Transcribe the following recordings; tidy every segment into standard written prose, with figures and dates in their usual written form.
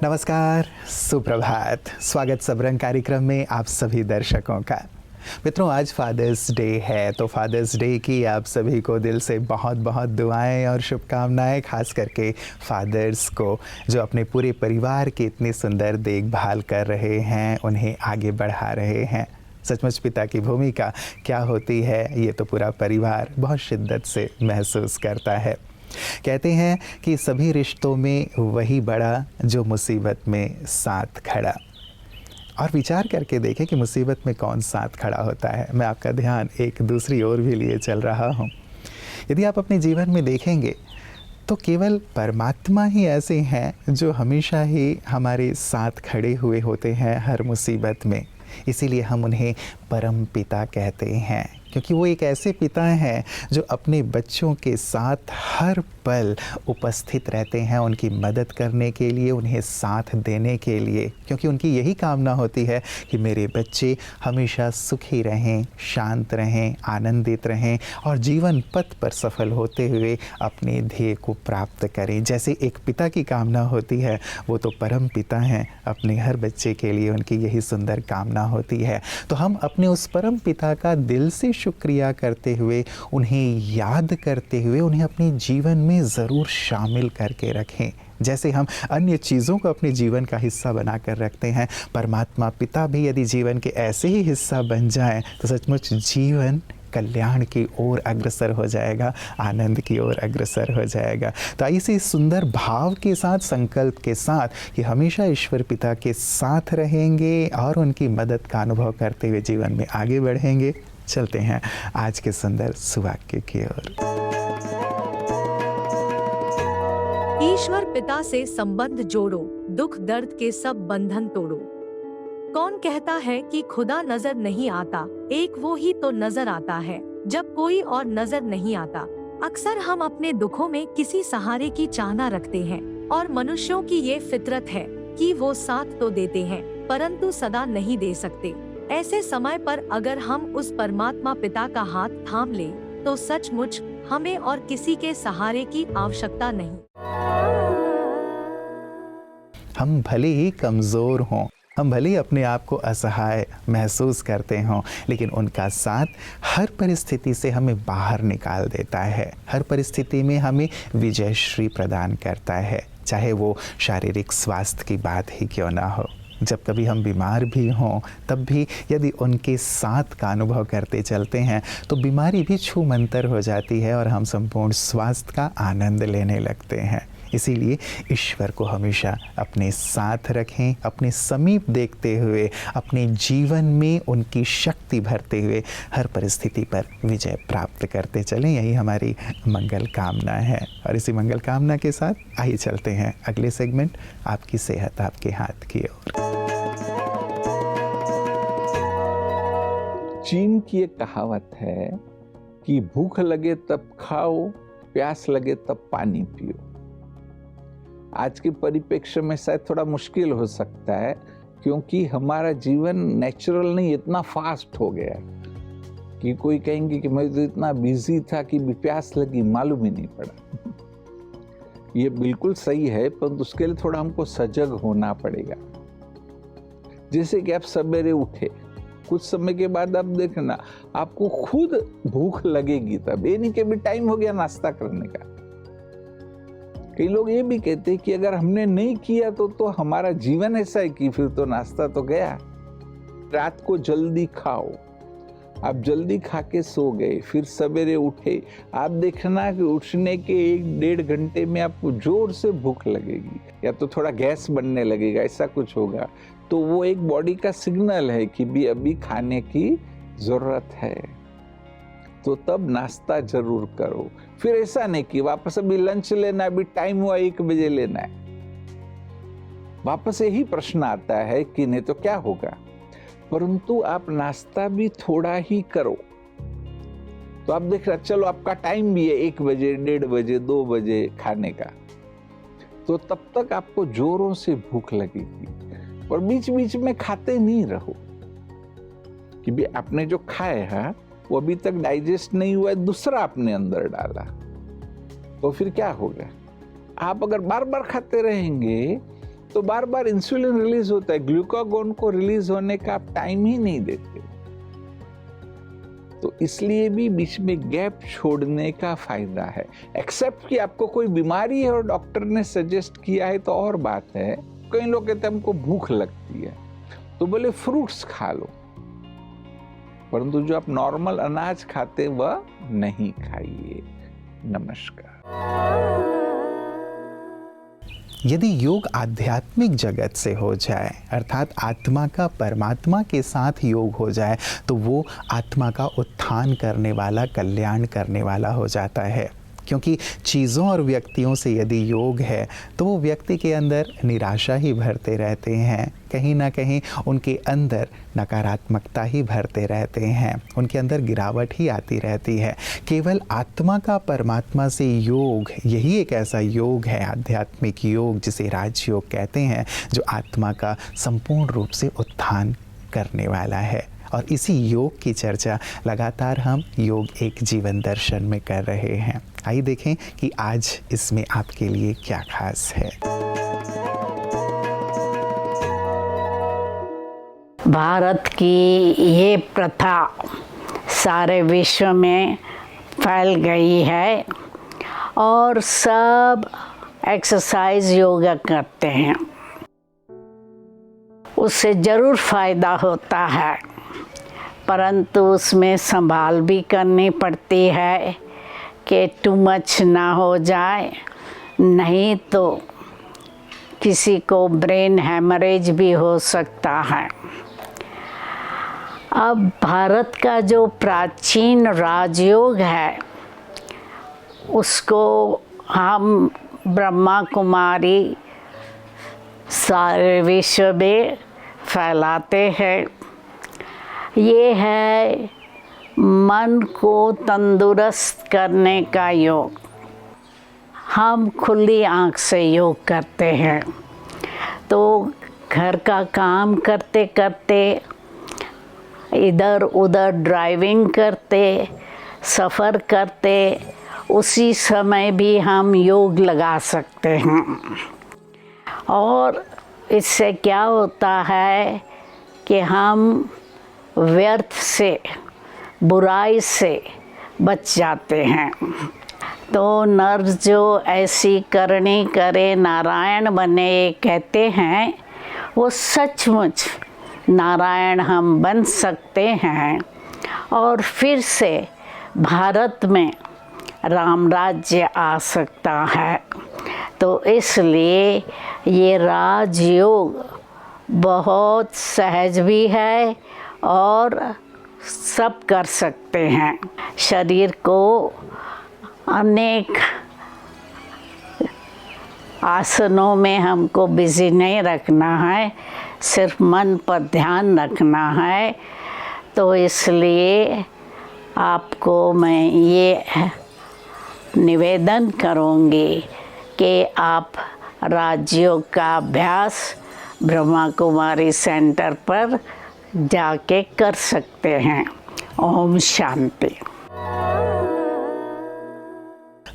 नमस्कार, सुप्रभात। स्वागत सबरंग कार्यक्रम में आप सभी दर्शकों का। मित्रों, आज फादर्स डे है, तो फादर्स डे की आप सभी को दिल से बहुत बहुत दुआएं और शुभकामनाएं, खास करके फादर्स को जो अपने पूरे परिवार की इतनी सुंदर देखभाल कर रहे हैं, उन्हें आगे बढ़ा रहे हैं। सचमुच पिता की भूमिका क्या होती है, ये तो पूरा परिवार बहुत शिद्दत से महसूस करता है। कहते हैं कि सभी रिश्तों में वही बड़ा जो मुसीबत में साथ खड़ा। और विचार करके देखें कि मुसीबत में कौन साथ खड़ा होता है। मैं आपका ध्यान एक दूसरी ओर भी लिए चल रहा हूँ। यदि आप अपने जीवन में देखेंगे तो केवल परमात्मा ही ऐसे हैं जो हमेशा ही हमारे साथ खड़े हुए होते हैं हर मुसीबत में। इसीलिए हम उन्हें परम पिता कहते हैं, क्योंकि वो एक ऐसे पिता हैं जो अपने बच्चों के साथ हर पल उपस्थित रहते हैं, उनकी मदद करने के लिए, उन्हें साथ देने के लिए, क्योंकि उनकी यही कामना होती है कि मेरे बच्चे हमेशा सुखी रहें, शांत रहें, आनंदित रहें और जीवन पथ पर सफल होते हुए अपने ध्येय को प्राप्त करें। जैसे एक पिता की कामना होती है, वो तो परम पिता हैं, अपने हर बच्चे के लिए उनकी यही सुंदर कामना होती है। तो हम अपने उस परम पिता का दिल से शुक्रिया करते हुए, उन्हें याद करते हुए, उन्हें अपने जीवन में ज़रूर शामिल करके रखें। जैसे हम अन्य चीज़ों को अपने जीवन का हिस्सा बनाकर रखते हैं, परमात्मा पिता भी यदि जीवन के ऐसे ही हिस्सा बन जाएं तो सचमुच जीवन कल्याण की ओर अग्रसर हो जाएगा, आनंद की ओर अग्रसर हो जाएगा। तो इसी सुंदर भाव के साथ, संकल्प के साथ कि हमेशा ईश्वर पिता के साथ रहेंगे और उनकी मदद का अनुभव करते हुए जीवन में आगे बढ़ेंगे, चलते हैं आज के सुंदर सुवाक्य की ओर। ईश्वर पिता से संबंध जोड़ो, दुख दर्द के सब बंधन तोड़ो। कौन कहता है कि खुदा नजर नहीं आता, एक वो ही तो नजर आता है जब कोई और नजर नहीं आता। अक्सर हम अपने दुखों में किसी सहारे की चाहना रखते हैं और मनुष्यों की ये फितरत है कि वो साथ तो देते हैं परंतु सदा नहीं दे सकते। ऐसे समय पर अगर हम उस परमात्मा पिता का हाथ थाम लें तो सचमुच हमें और किसी के सहारे की आवश्यकता नहीं। हम भले ही कमज़ोर हों, हम भले ही अपने आप को असहाय महसूस करते हों, लेकिन उनका साथ हर परिस्थिति से हमें बाहर निकाल देता है, हर परिस्थिति में हमें विजयश्री प्रदान करता है, चाहे वो शारीरिक स्वास्थ्य की बात ही क्यों ना हो। जब कभी हम बीमार भी हों तब भी यदि उनके साथ का अनुभव करते चलते हैं तो बीमारी भी छूमंतर हो जाती है और हम संपूर्ण स्वास्थ्य का आनंद लेने लगते हैं। इसीलिए ईश्वर को हमेशा अपने साथ रखें, अपने समीप देखते हुए, अपने जीवन में उनकी शक्ति भरते हुए हर परिस्थिति पर विजय प्राप्त करते चलें। यही हमारी मंगल कामना है। और इसी मंगल कामना के साथ आइए चलते हैं अगले सेगमेंट, आपकी सेहत आपके हाथ की ओर। चीन की एक कहावत है कि भूख लगे तब खाओ, प्यास लगे तब पानी पियो। आज के परिप्रेक्ष्य में शायद थोड़ा मुश्किल हो सकता है, क्योंकि हमारा जीवन नेचुरल नहीं, इतना फास्ट हो गया कि कोई कहेंगे कि मैं तो इतना बिजी था कि प्यास लगी मालूम ही नहीं पड़ा। ये बिल्कुल सही है, परंतु उसके लिए थोड़ा हमको सजग होना पड़ेगा। जैसे कि आप सवेरे उठे, कुछ समय के बाद आप देखना आपको खुद भूख लगेगी, तब ये नहीं कि अभी टाइम हो गया नाश्ता करने का। कई लोग ये भी कहते हैं कि अगर हमने नहीं किया तो हमारा जीवन ऐसा है कि फिर तो नाश्ता तो गया। रात को जल्दी खाओ, आप जल्दी खा के सो गए, फिर सवेरे उठे, आप देखना कि उठने के 1-1.5 घंटे में आपको जोर से भूख लगेगी या तो थोड़ा गैस बनने लगेगा, ऐसा कुछ होगा। तो वो एक बॉडी का सिग्नल है कि भी अभी खाने की जरूरत है, तो तब नाश्ता जरूर करो। फिर ऐसा नहीं कि वापस अभी लंच लेना है, अभी टाइम हुआ 1 बजे लेना है। वापस यही प्रश्न आता है कि नहीं तो क्या होगा। परंतु आप नाश्ता भी थोड़ा ही करो, तो आप देख रहे चलो आपका टाइम भी है 1 बजे, 1:30 बजे, 2 बजे खाने का, तो तब तक आपको जोरों से भूख लगेगी। और बीच बीच में खाते नहीं रहो कि भी आपने जो खाया है वो अभी तक डाइजेस्ट नहीं हुआ है, दूसरा आपने अंदर डाला, तो फिर क्या होगा। आप अगर बार बार खाते रहेंगे तो बार बार इंसुलिन रिलीज होता है, ग्लूकागोन को रिलीज होने का आप टाइम ही नहीं देते। तो इसलिए भी बीच में गैप छोड़ने का फायदा है। एक्सेप्ट कि आपको कोई बीमारी है और डॉक्टर ने सजेस्ट किया है तो और बात है। कई लोग कहते हैं हमको भूख लगती है, तो बोले फ्रूट्स खा लो, परंतु जो आप नॉर्मल अनाज खाते वह नहीं खाइए। नमस्कार। यदि योग आध्यात्मिक जगत से हो जाए, अर्थात आत्मा का परमात्मा के साथ योग हो जाए, तो वो आत्मा का उत्थान करने वाला, कल्याण करने वाला हो जाता है। क्योंकि चीज़ों और व्यक्तियों से यदि योग है तो वो व्यक्ति के अंदर निराशा ही भरते रहते हैं, कहीं ना कहीं उनके अंदर नकारात्मकता ही भरते रहते हैं, उनके अंदर गिरावट ही आती रहती है। केवल आत्मा का परमात्मा से योग, यही एक ऐसा योग है, आध्यात्मिक योग, जिसे राजयोग कहते हैं, जो आत्मा का संपूर्ण रूप से उत्थान करने वाला है। और इसी योग की चर्चा लगातार हम योग एक जीवन दर्शन में कर रहे हैं। आइए देखें कि आज इसमें आपके लिए क्या खास है। भारत की ये प्रथा सारे विश्व में फैल गई है और सब एक्सरसाइज योगा करते हैं। उससे ज़रूर फायदा होता है, परंतु उसमें संभाल भी करनी पड़ती है कि टू मच ना हो जाए, नहीं तो किसी को ब्रेन हैमरेज भी हो सकता है। अब भारत का जो प्राचीन राजयोग है उसको हम ब्रह्मा कुमारी सारे विश्व में फैलाते हैं। ये है मन को तंदुरुस्त करने का योग। हम खुली आँख से योग करते हैं, तो घर का काम करते करते, इधर उधर ड्राइविंग करते, सफ़र करते, उसी समय भी हम योग लगा सकते हैं। और इससे क्या होता है कि हम व्यर्थ से, बुराई से बच जाते हैं। तो नर जो ऐसी करनी करे नारायण बने कहते हैं, वो सचमुच नारायण हम बन सकते हैं और फिर से भारत में राम राज्य आ सकता है। तो इसलिए ये राजयोग बहुत सहज भी है और सब कर सकते हैं। शरीर को अनेक आसनों में हमको बिजी नहीं रखना है, सिर्फ मन पर ध्यान रखना है। तो इसलिए आपको मैं ये निवेदन करूँगी कि आप राजयोग का अभ्यास ब्रह्मा कुमारी सेंटर पर जाके कर सकते हैं। ओम शांति।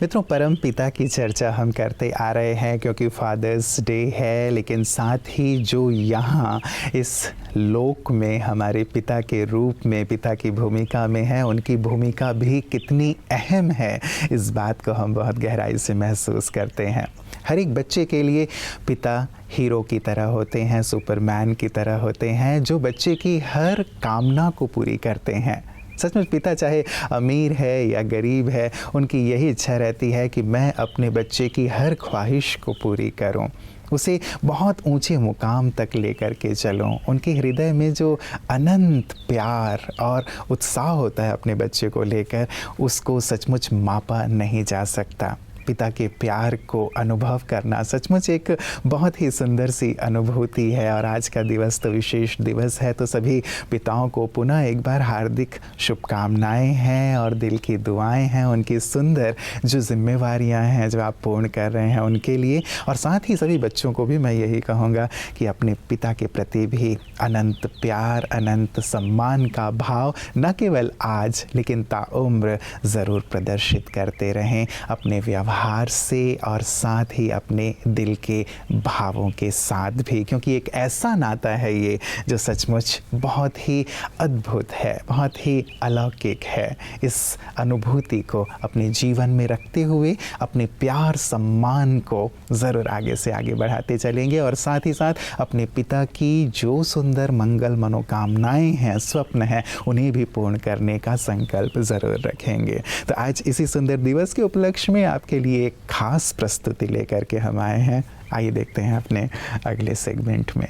मित्रों, परम पिता की चर्चा हम करते आ रहे हैं क्योंकि फादर्स डे है, लेकिन साथ ही जो यहाँ इस लोक में हमारे पिता के रूप में, पिता की भूमिका में है, उनकी भूमिका भी कितनी अहम है, इस बात को हम बहुत गहराई से महसूस करते हैं। हर एक बच्चे के लिए पिता हीरो की तरह होते हैं, सुपरमैन की तरह होते हैं, जो बच्चे की हर कामना को पूरी करते हैं। सचमुच पिता चाहे अमीर है या गरीब है, उनकी यही इच्छा रहती है कि मैं अपने बच्चे की हर ख्वाहिश को पूरी करूं, उसे बहुत ऊंचे मुकाम तक लेकर के चलूं। उनके हृदय में जो अनंत प्यार और उत्साह होता है अपने बच्चे को लेकर, उसको सचमुच मापा नहीं जा सकता। पिता के प्यार को अनुभव करना सचमुच एक बहुत ही सुंदर सी अनुभूति है। और आज का दिवस तो विशेष दिवस है, तो सभी पिताओं को पुनः एक बार हार्दिक शुभकामनाएं हैं और दिल की दुआएं हैं उनकी सुंदर जो जिम्मेवारियां हैं जो आप पूर्ण कर रहे हैं उनके लिए। और साथ ही सभी बच्चों को भी मैं यही कहूँगा कि अपने पिता के प्रति भी अनंत प्यार, अनंत सम्मान का भाव न केवल आज लेकिन ताउम्र ज़रूर प्रदर्शित करते रहें। अपने व्यवहार व्यवहार से और साथ ही अपने दिल के भावों के साथ भी, क्योंकि एक ऐसा नाता है ये जो सचमुच बहुत ही अद्भुत है, बहुत ही अलौकिक है। इस अनुभूति को अपने जीवन में रखते हुए अपने प्यार सम्मान को ज़रूर आगे से आगे बढ़ाते चलेंगे और साथ ही साथ अपने पिता की जो सुंदर मंगल मनोकामनाएं हैं, स्वप्न हैं, उन्हें भी पूर्ण करने का संकल्प ज़रूर रखेंगे। तो आज इसी सुंदर दिवस के उपलक्ष्य में आपके लिए एक खास प्रस्तुति लेकर के हम आए हैं। आइए देखते हैं अपने अगले सेगमेंट में।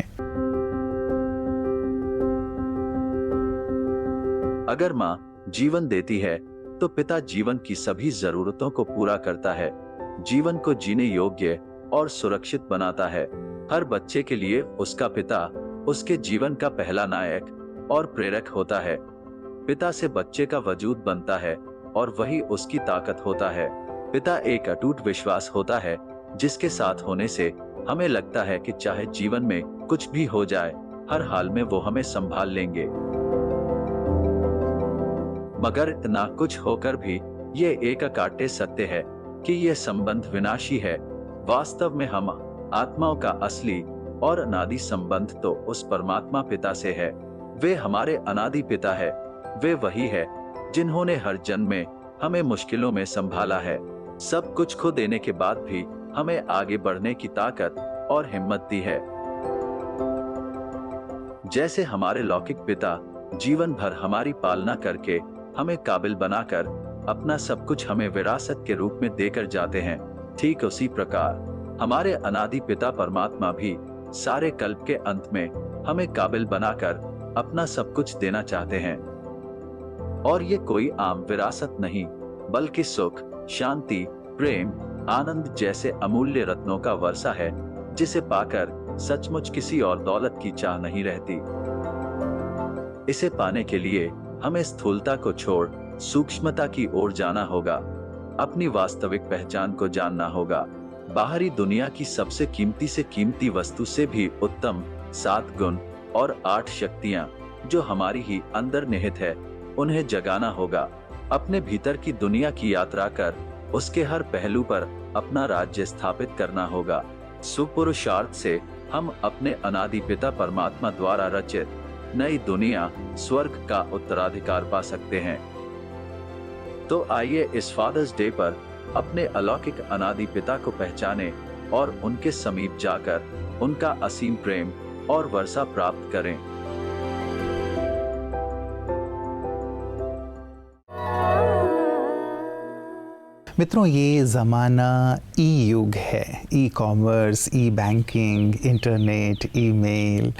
अगर माँ जीवन देती है तो पिता जीवन की सभी जरूरतों को पूरा करता है, जीवन को जीने योग्य और सुरक्षित बनाता है। हर बच्चे के लिए उसका पिता उसके जीवन का पहला नायक और प्रेरक होता है। पिता से बच्चे का वजूद बनता है और वही उसकी ताकत होता है। पिता एक अटूट विश्वास होता है जिसके साथ होने से हमें लगता है कि चाहे जीवन में कुछ भी हो जाए, हर हाल में वो हमें संभाल लेंगे। मगर इतना कुछ होकर भी ये एक अकाट्य सत्य है कि ये संबंध विनाशी है। वास्तव में हम आत्माओं का असली और अनादि संबंध तो उस परमात्मा पिता से है। वे हमारे अनादि पिता है। वे वही है जिन्होंने हर जन्म में हमें मुश्किलों में संभाला है। सब कुछ खो देने के बाद भी हमें आगे बढ़ने की ताकत और हिम्मत दी है। जैसे हमारे लौकिक पिता जीवन भर हमारी पालना करके हमें काबिल बनाकर अपना सब कुछ हमें विरासत के रूप में देकर जाते हैं, ठीक उसी प्रकार हमारे अनादि पिता परमात्मा भी सारे कल्प के अंत में हमें काबिल बनाकर अपना सब कुछ देना चाहते हैं। और ये कोई आम विरासत नहीं, बल्कि सुख, शांति, प्रेम, आनंद जैसे अमूल्य रत्नों का वर्षा है जिसे पाकर सचमुच किसी और दौलत की चाह नहीं रहती। इसे पाने के लिए हमें स्थूलता को छोड़ सूक्ष्मता की ओर जाना होगा। अपनी वास्तविक पहचान को जानना होगा। बाहरी दुनिया की सबसे कीमती से कीमती वस्तु से भी उत्तम 7 गुण और 8 शक्तियां जो हमारी ही अंदर निहित है, उन्हें जगाना होगा। अपने भीतर की दुनिया की यात्रा कर उसके हर पहलू पर अपना राज्य स्थापित करना होगा। सुपुरुषार्थ से हम अपने अनादि पिता परमात्मा द्वारा रचित नई दुनिया, स्वर्ग का उत्तराधिकार पा सकते हैं। तो आइए इस फादर्स डे पर अपने अलौकिक अनादि पिता को पहचाने और उनके समीप जाकर उनका असीम प्रेम और वर्षा प्राप्त करें। मित्रों, ये ज़माना ई युग है। ई कॉमर्स, ई बैंकिंग, इंटरनेट, ईमेल,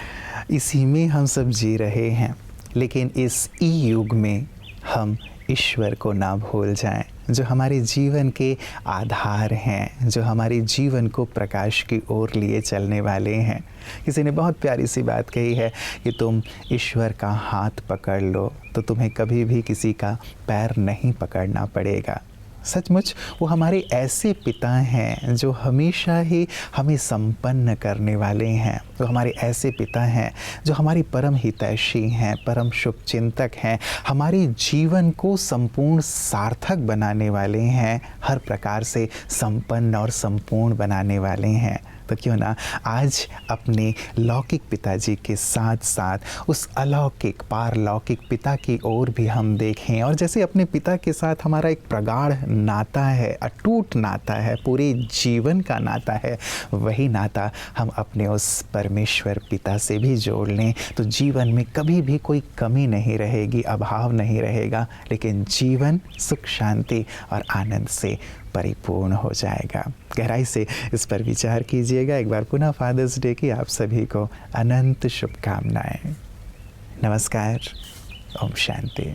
इसी में हम सब जी रहे हैं। लेकिन इस ई युग में हम ईश्वर को ना भूल जाएं, जो हमारे जीवन के आधार हैं, जो हमारे जीवन को प्रकाश की ओर लिए चलने वाले हैं। किसी ने बहुत प्यारी सी बात कही है कि तुम ईश्वर का हाथ पकड़ लो तो तुम्हें कभी भी किसी का पैर नहीं पकड़ना पड़ेगा। सचमुच वो हमारे ऐसे पिता हैं जो हमेशा ही हमें संपन्न करने वाले हैं। वो हमारे ऐसे पिता हैं जो हमारी परम हितैषी हैं, परम शुभ चिंतक हैं, हमारे जीवन को संपूर्ण सार्थक बनाने वाले हैं, हर प्रकार से संपन्न और संपूर्ण बनाने वाले हैं। तो क्यों ना आज अपने लौकिक पिताजी के साथ साथ उस अलौकिक पारलौकिक पिता की ओर भी हम देखें। और जैसे अपने पिता के साथ हमारा एक प्रगाढ़ नाता है, अटूट नाता है, पूरे जीवन का नाता है, वही नाता हम अपने उस परमेश्वर पिता से भी जोड़ लें तो जीवन में कभी भी कोई कमी नहीं रहेगी, अभाव नहीं रहेगा, लेकिन जीवन सुख, शांति और आनंद से परिपूर्ण हो जाएगा। गहराई से इस पर विचार कीजिएगा। एक बार पुनः फादर्स डे की आप सभी को अनंत शुभकामनाएं। नमस्कार। ओम शांति।